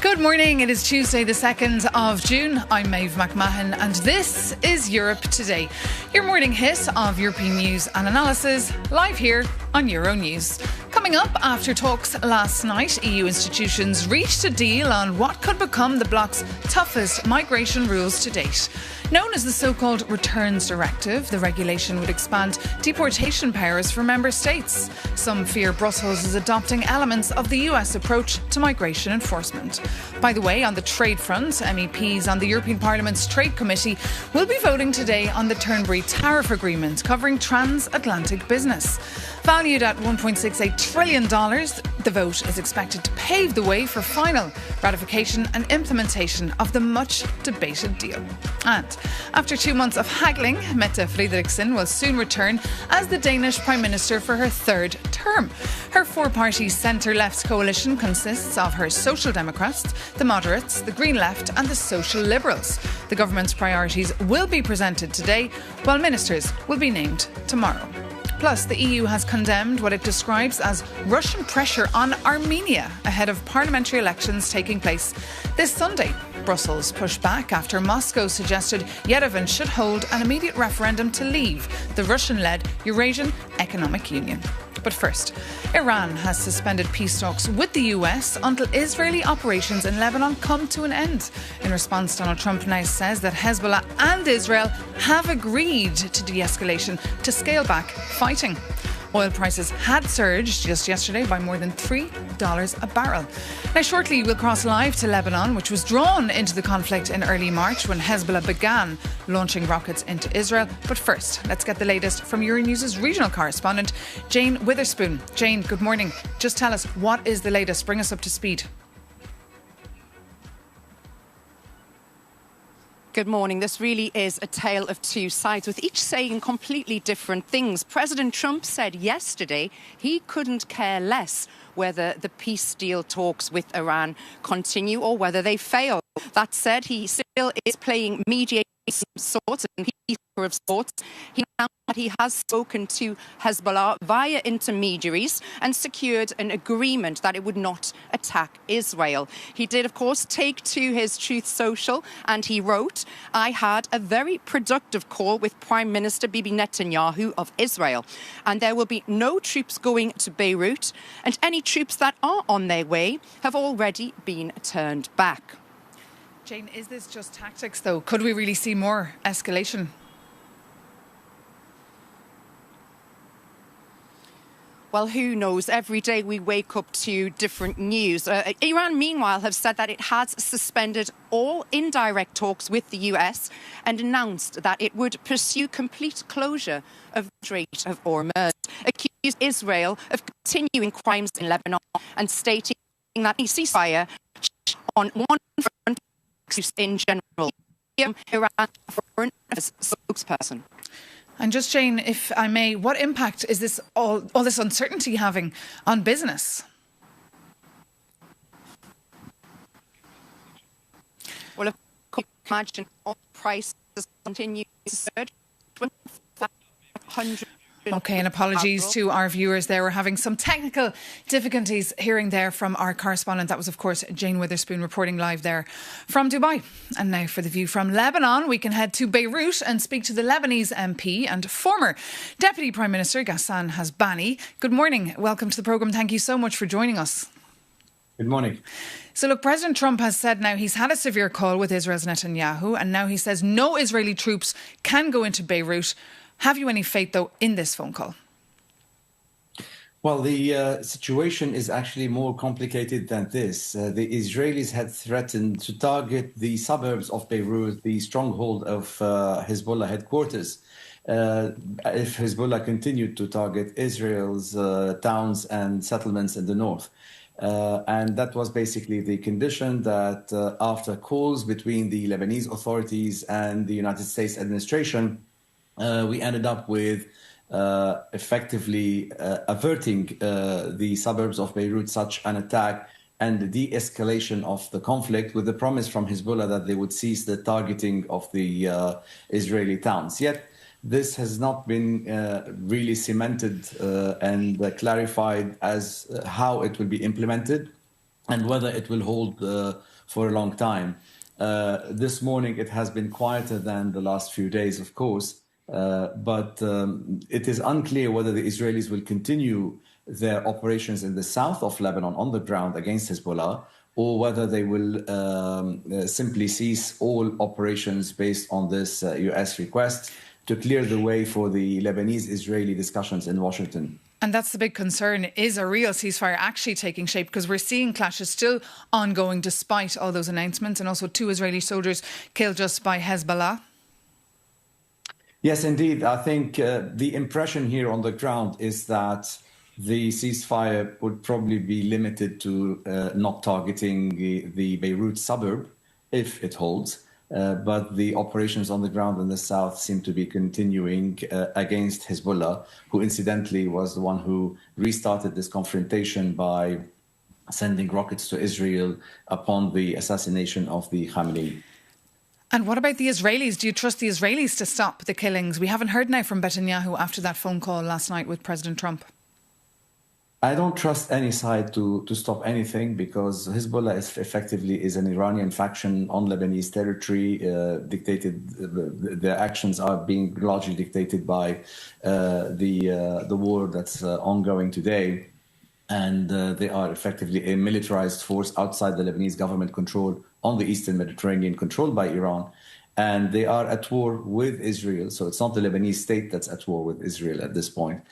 Good morning. It is Tuesday, the 2nd of June. I'm Maeve McMahon and this is Europe Today, your morning hit of European news and analysis, live here on Euronews. Coming up, after talks last night, EU institutions reached a deal on what could become the bloc's toughest migration rules to date. Known as the so-called Returns Directive, the regulation would expand deportation powers for member states. Some fear Brussels is adopting elements of the US approach to migration enforcement. By the way, on the trade front, MEPs on the European Parliament's Trade Committee will be voting today on the Turnberry Tariff Agreement covering transatlantic business. Valued at $1.68 trillion, the vote is expected to pave the way for final ratification and implementation of the much-debated deal. And after 2 months of haggling, Mette Frederiksen will soon return as the Danish Prime Minister for her third term. Her four-party centre-left coalition consists of her Social Democrats, the Moderates, the Green Left and the Social Liberals. The government's priorities will be presented today, while ministers will be named tomorrow. Plus, the EU has condemned what it describes as Russian pressure on Armenia ahead of parliamentary elections taking place this Sunday. Brussels pushed back after Moscow suggested Yerevan should hold an immediate referendum to leave the Russian-led Eurasian Economic Union. But first, Iran has suspended peace talks with the US until Israeli operations in Lebanon come to an end. In response, Donald Trump now says that Hezbollah and Israel have agreed to de-escalation to scale back fighting. Oil prices had surged just yesterday by more than $3 a barrel. Now, shortly we'll cross live to Lebanon, which was drawn into the conflict in early March when Hezbollah began launching rockets into Israel. But first, let's get the latest from Euronews' regional correspondent, Jane Witherspoon. Jane, good morning. Just tell us, what is the latest? Bring us up to speed. Good morning. This really is a tale of two sides, with each saying completely different things. President Trump said yesterday he couldn't care less whether the peace deal talks with Iran continue or whether they fail. That said, he still is playing mediator of sorts and peacekeeper of sorts. He announced that he has spoken to Hezbollah via intermediaries and secured an agreement that it would not attack Israel. He did, of course, take to his Truth Social and he wrote, "I had a very productive call with Prime Minister Bibi Netanyahu of Israel, and there will be no troops going to Beirut, and any troops that are on their way have already been turned back." Jane, is this just tactics, though? Could we really see more escalation? Well, who knows? Every day we wake up to different news. Iran, meanwhile, have said that it has suspended all indirect talks with the US and announced that it would pursue complete closure of the Strait of Hormuz, accused Israel of continuing crimes in Lebanon and stating that a ceasefire on one front in general. Iran foreign spokesperson. And just, Jane, if I may, what impact is this all this uncertainty having on business? Well, if you can imagine, all prices continue to surge. OK, and apologies to our viewers there. We're having some technical difficulties hearing there from our correspondent. That was, of course, Jane Witherspoon reporting live there from Dubai. And now for the view from Lebanon, we can head to Beirut and speak to the Lebanese MP and former Deputy Prime Minister Ghassan Hasbani. Good morning. Welcome to the programme. Thank you so much for joining us. Good morning. So look, President Trump has said now he's had a severe call with Israel's Netanyahu, and now he says no Israeli troops can go into Beirut. Have you any faith, though, in this phone call? Well, the situation is actually more complicated than this. The Israelis had threatened to target the suburbs of Beirut, the stronghold of Hezbollah headquarters, if Hezbollah continued to target Israel's towns and settlements in the north. And that was basically the condition that after calls between the Lebanese authorities and the United States administration, we ended up with effectively averting the suburbs of Beirut such an attack and the de-escalation of the conflict, with the promise from Hezbollah that they would cease the targeting of the Israeli towns. Yet this has not been really cemented and clarified as how it will be implemented and whether it will hold for a long time. This morning it has been quieter than the last few days, of course, but it is unclear whether the Israelis will continue their operations in the south of Lebanon on the ground against Hezbollah, or whether they will simply cease all operations based on this U.S. request to clear the way for the Lebanese-Israeli discussions in Washington. And that's the big concern. Is a real ceasefire actually taking shape? Because we're seeing clashes still ongoing despite all those announcements, and also 2 Israeli soldiers killed just by Hezbollah. Yes, indeed. I think the impression here on the ground is that the ceasefire would probably be limited to not targeting the Beirut suburb, if it holds. But the operations on the ground in the south seem to be continuing against Hezbollah, who incidentally was the one who restarted this confrontation by sending rockets to Israel upon the assassination of the Hamle. And what about the Israelis? Do you trust the Israelis to stop the killings? We haven't heard now from Netanyahu after that phone call last night with President Trump. I don't trust any side to stop anything, because Hezbollah effectively is an Iranian faction on Lebanese territory. Their actions are being largely dictated by the war that's ongoing today. And they are effectively a militarized force outside the Lebanese government control on the Eastern Mediterranean, controlled by Iran. And they are at war with Israel. So it's not the Lebanese state that's at war with Israel at this point.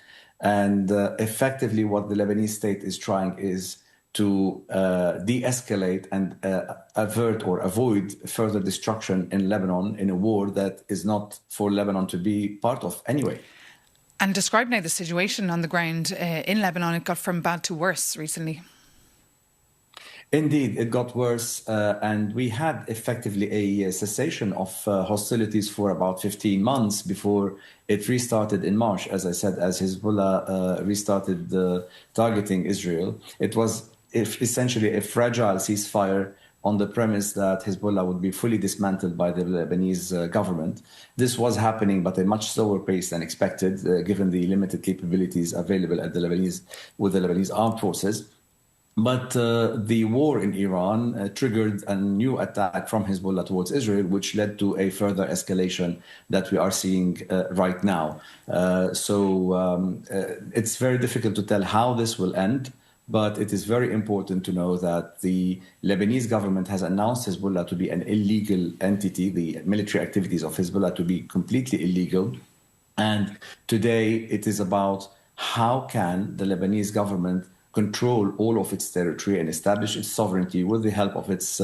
And effectively what the Lebanese state is trying is to de-escalate and avert or avoid further destruction in Lebanon in a war that is not for Lebanon to be part of anyway. And describe now the situation on the ground in Lebanon. It got from bad to worse recently. Indeed, it got worse, and we had effectively a cessation of hostilities for about 15 months before it restarted in March, as I said, as Hezbollah restarted targeting Israel. It was essentially a fragile ceasefire on the premise that Hezbollah would be fully dismantled by the Lebanese government. This was happening, but at a much slower pace than expected, given the limited capabilities available at with the Lebanese armed forces. But the war in Iran triggered a new attack from Hezbollah towards Israel, which led to a further escalation that we are seeing right now. So it's very difficult to tell how this will end, but it is very important to know that the Lebanese government has announced Hezbollah to be an illegal entity, the military activities of Hezbollah to be completely illegal. And today it is about how can the Lebanese government control all of its territory and establish its sovereignty with the help of its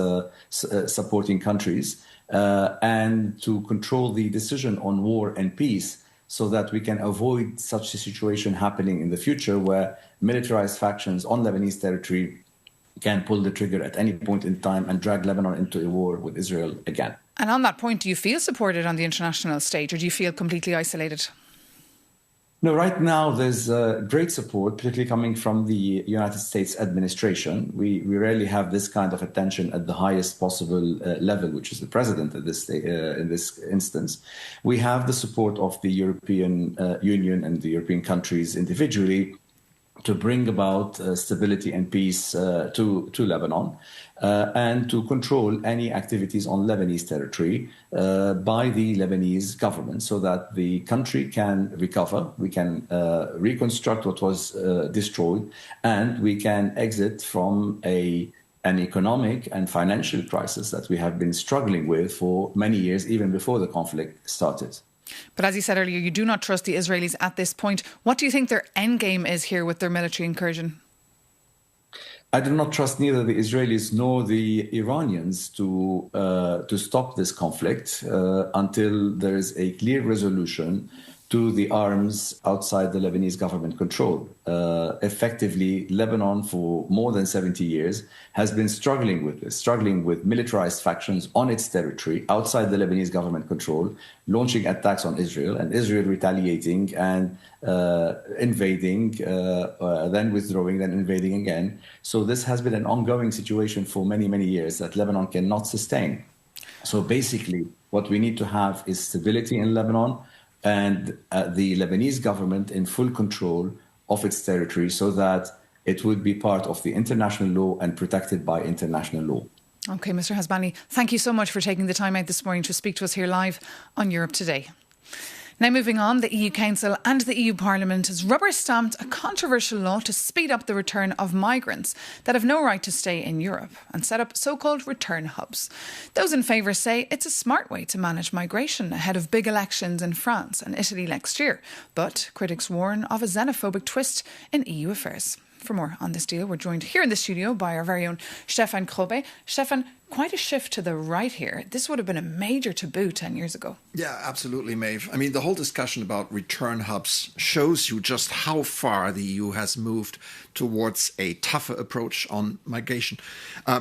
supporting countries, and to control the decision on war and peace, so that we can avoid such a situation happening in the future where militarized factions on Lebanese territory can pull the trigger at any point in time and drag Lebanon into a war with Israel again. And on that point, do you feel supported on the international stage, or do you feel completely isolated? No, right now there's great support, particularly coming from the United States administration. We rarely have this kind of attention at the highest possible level, which is the president in this instance. We have the support of the European Union and the European countries individually to bring about stability and peace to Lebanon, and to control any activities on Lebanese territory by the Lebanese government, so that the country can recover, we can reconstruct what was destroyed, and we can exit from an economic and financial crisis that we have been struggling with for many years, even before the conflict started. But as you said earlier, you do not trust the Israelis at this point. What do you think their end game is here with their military incursion? I do not trust neither the Israelis nor the Iranians to stop this conflict until there is a clear resolution to the arms outside the Lebanese government control. Effectively, Lebanon for more than 70 years has been struggling with this, struggling with militarized factions on its territory outside the Lebanese government control, launching attacks on Israel and Israel retaliating and invading, then withdrawing, then invading again. So this has been an ongoing situation for many, many years that Lebanon cannot sustain. So basically, what we need to have is stability in Lebanon and the Lebanese government in full control of its territory so that it would be part of the international law and protected by international law. OK, Mr. Hasbani, thank you so much for taking the time out this morning to speak to us here live on Europe Today. Now, moving on, the EU Council and the EU Parliament has rubber-stamped a controversial law to speed up the return of migrants that have no right to stay in Europe and set up so-called return hubs. Those in favour say it's a smart way to manage migration ahead of big elections in France and Italy next year. But critics warn of a xenophobic twist in EU affairs. For more on this deal, we're joined here in the studio by our very own Stefan Krobe. Stefan, quite a shift to the right here. This would have been a major taboo 10 years ago. Yeah, absolutely, Maeve. I mean, the whole discussion about return hubs shows you just how far the EU has moved towards a tougher approach on migration.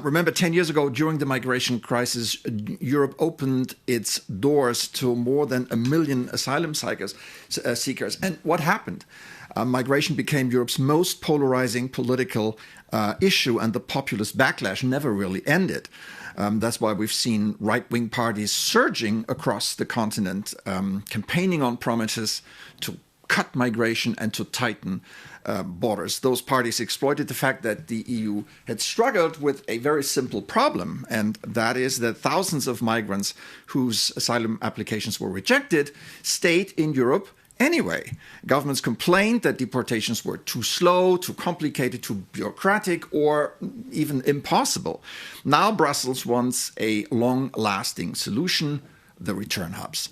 Remember, 10 years ago, during the migration crisis, Europe opened its doors to more than 1 million asylum seekers. And what happened? Migration became Europe's most polarizing political issue, and the populist backlash never really ended. That's why we've seen right-wing parties surging across the continent, campaigning on promises to cut migration and to tighten borders. Those parties exploited the fact that the EU had struggled with a very simple problem, and that is that thousands of migrants whose asylum applications were rejected stayed in Europe anyway. Governments complained that deportations were too slow, too complicated, too bureaucratic, or even impossible. Now Brussels wants a long-lasting solution, the return hubs.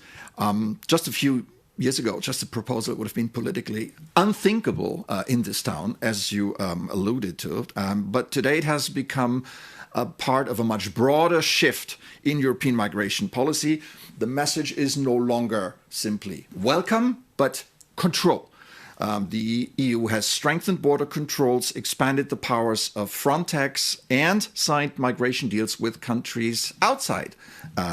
Just a few years ago, just a proposal would have been politically unthinkable in this town, as you alluded to. But today it has become a part of a much broader shift in European migration policy. The message is no longer simply welcome, but control. The EU has strengthened border controls, expanded the powers of Frontex, and signed migration deals with countries outside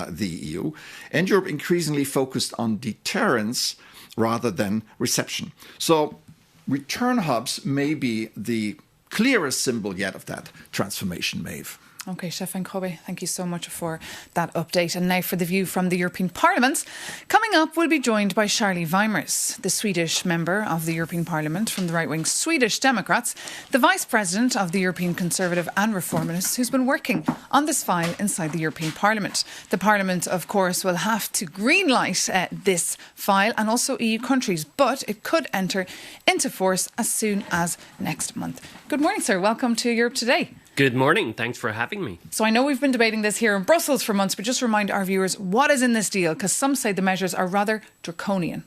the EU. And Europe increasingly focused on deterrence rather than reception. So return hubs may be the clearest symbol yet of that transformation, Maeve. OK, Stefan Krobe, thank you so much for that update. And now for the view from the European Parliament. Coming up, we'll be joined by Charlie Weimers, the Swedish member of the European Parliament from the right-wing Swedish Democrats, the Vice President of the European Conservative and Reformists, who's been working on this file inside the European Parliament. The Parliament, of course, will have to greenlight this file and also EU countries, but it could enter into force as soon as next month. Good morning, sir. Welcome to Europe Today. Good morning. Thanks for having me. So I know we've been debating this here in Brussels for months, but just remind our viewers what is in this deal, because some say the measures are rather draconian.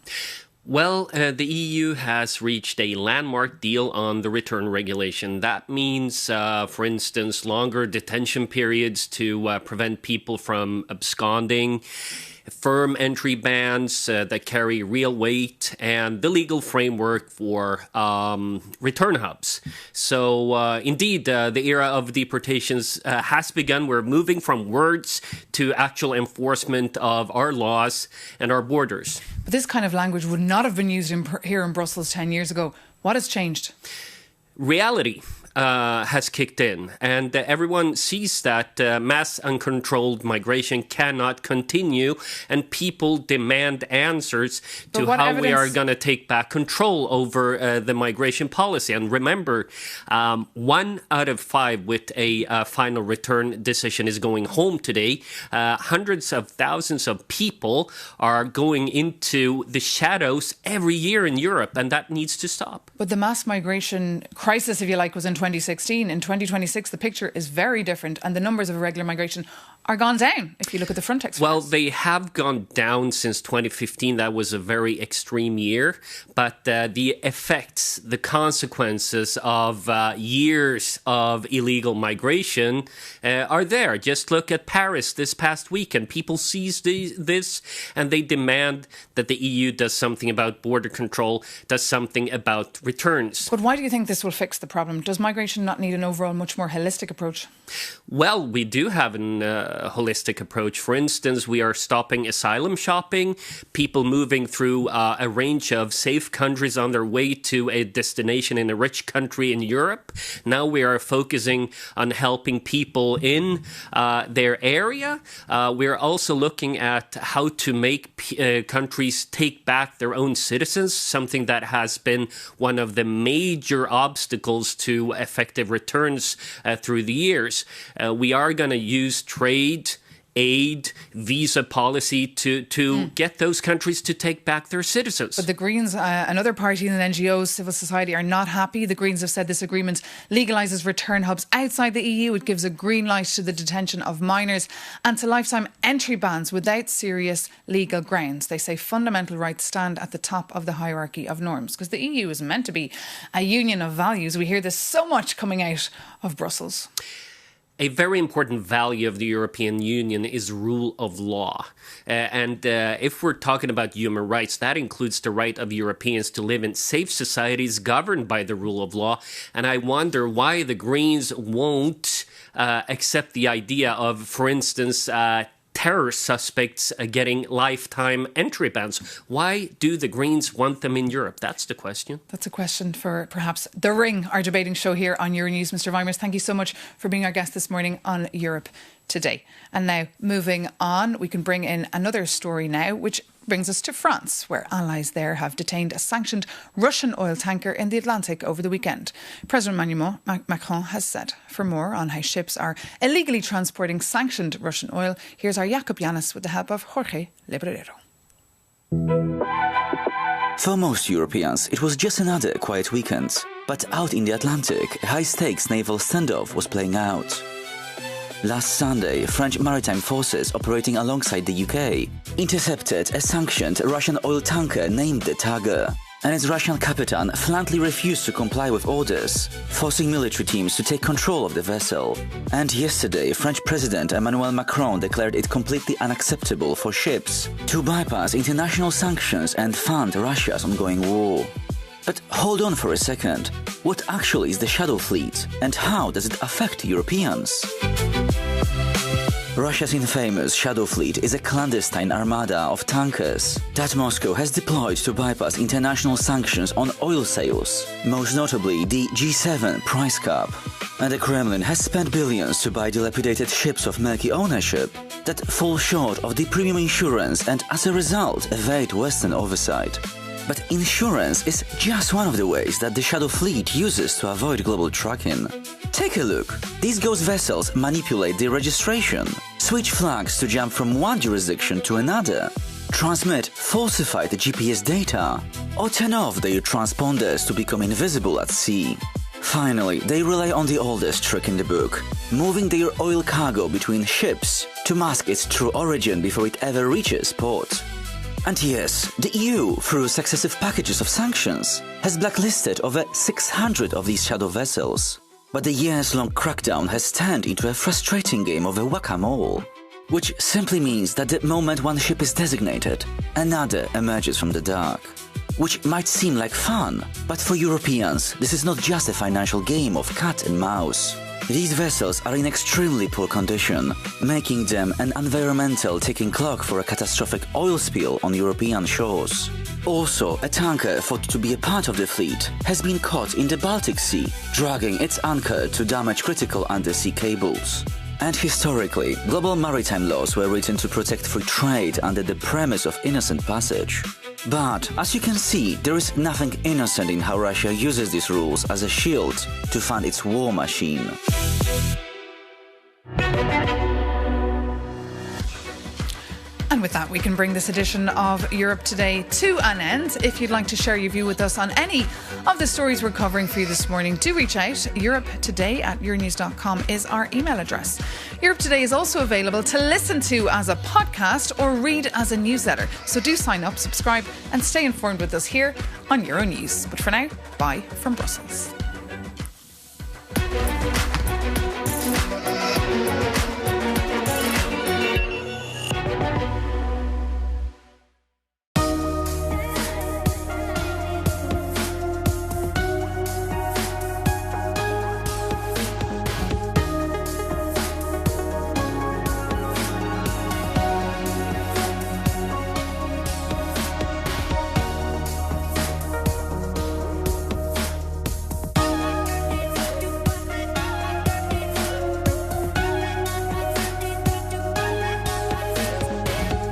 Well, the EU has reached a landmark deal on the return regulation. That means, for instance, longer detention periods to prevent people from absconding, firm entry bans that carry real weight, and the legal framework for return hubs. So indeed, the era of deportations has begun. We're moving from words to actual enforcement of our laws and our borders. But this kind of language would not have been used here in Brussels 10 years ago. What has changed? Reality has kicked in, and everyone sees that mass uncontrolled migration cannot continue, and people demand answers to how we are going to take back control over the migration policy. And remember, 1 out of 5 with a final return decision is going home today. Hundreds of thousands of people are going into the shadows every year in Europe, and that needs to stop. But the mass migration crisis, if you like, was in 2016. In 2026, the picture is very different, and the numbers of irregular migration are gone down, if you look at the Frontex. Well, they have gone down since 2015. That was a very extreme year. But the effects, the consequences of years of illegal migration are there. Just look at Paris this past weekend. People seized this and they demand that the EU does something about border control, does something about returns. But why do you think this will fix the problem? Does migration not need an overall much more holistic approach? Well, we do have an holistic approach. For instance, we are stopping asylum shopping, people moving through a range of safe countries on their way to a destination in a rich country in Europe. Now we are focusing on helping people in their area. We're also looking at how to make countries take back their own citizens, something that has been one of the major obstacles to effective returns through the years. We are going to use trade, aid, visa policy to get those countries to take back their citizens. But the Greens, another party and NGOs, civil society, are not happy. The Greens have said this agreement legalises return hubs outside the EU. It gives a green light to the detention of minors and to lifetime entry bans without serious legal grounds. They say fundamental rights stand at the top of the hierarchy of norms, because the EU is meant to be a union of values. We hear this so much coming out of Brussels. A very important value of the European Union is rule of law. And if we're talking about human rights, that includes the right of Europeans to live in safe societies governed by the rule of law. And I wonder why the Greens won't accept the idea of, for instance, terror suspects getting lifetime entry bans. Why do the Greens want them in Europe? That's the question. That's a question for perhaps The Ring, our debating show here on Euronews. Mr. Weimers, thank you so much for being our guest this morning on Europe Today. And now, moving on, we can bring in another story now, which brings us to France, where allies there have detained a sanctioned Russian oil tanker in the Atlantic over the weekend. President Emmanuel Macron has said. For more on how ships are illegally transporting sanctioned Russian oil, here's our Jacob Yanis with the help of Jorge Lebrero. For most Europeans, it was just another quiet weekend. But out in the Atlantic, a high-stakes naval standoff was playing out. Last Sunday, French maritime forces operating alongside the UK intercepted a sanctioned Russian oil tanker named the Tiger, and its Russian captain flatly refused to comply with orders, forcing military teams to take control of the vessel. And yesterday, French President Emmanuel Macron declared it completely unacceptable for ships to bypass international sanctions and fund Russia's ongoing war. But hold on for a second. What actually is the Shadow Fleet, and how does it affect Europeans? Russia's infamous Shadow Fleet is a clandestine armada of tankers that Moscow has deployed to bypass international sanctions on oil sales, most notably the G7 price cap. And the Kremlin has spent billions to buy dilapidated ships of murky ownership that fall short of the premium insurance and as a result evade Western oversight. But insurance is just one of the ways that the Shadow Fleet uses to avoid global tracking. Take a look. These ghost vessels manipulate the registration, switch flags to jump from one jurisdiction to another, transmit falsified GPS data, or turn off their transponders to become invisible at sea. Finally, they rely on the oldest trick in the book, moving their oil cargo between ships to mask its true origin before it ever reaches port. And yes, the EU, through successive packages of sanctions, has blacklisted over 600 of these shadow vessels. But the years-long crackdown has turned into a frustrating game of a whack-a-mole, which simply means that the moment one ship is designated, another emerges from the dark. Which might seem like fun, but for Europeans, this is not just a financial game of cat and mouse. These vessels are in extremely poor condition, making them an environmental ticking clock for a catastrophic oil spill on European shores. Also, a tanker thought to be a part of the fleet has been caught in the Baltic Sea, dragging its anchor to damage critical undersea cables. And historically, global maritime laws were written to protect free trade under the premise of innocent passage. But, as you can see, there is nothing innocent in how Russia uses these rules as a shield to fund its war machine. And with that, we can bring this edition of Europe Today to an end. If you'd like to share your view with us on any of the stories we're covering for you this morning, do reach out. europetoday@euronews.com is our email address. Europe Today is also available to listen to as a podcast or read as a newsletter. So do sign up, subscribe and stay informed with us here on Euronews. But for now, bye from Brussels.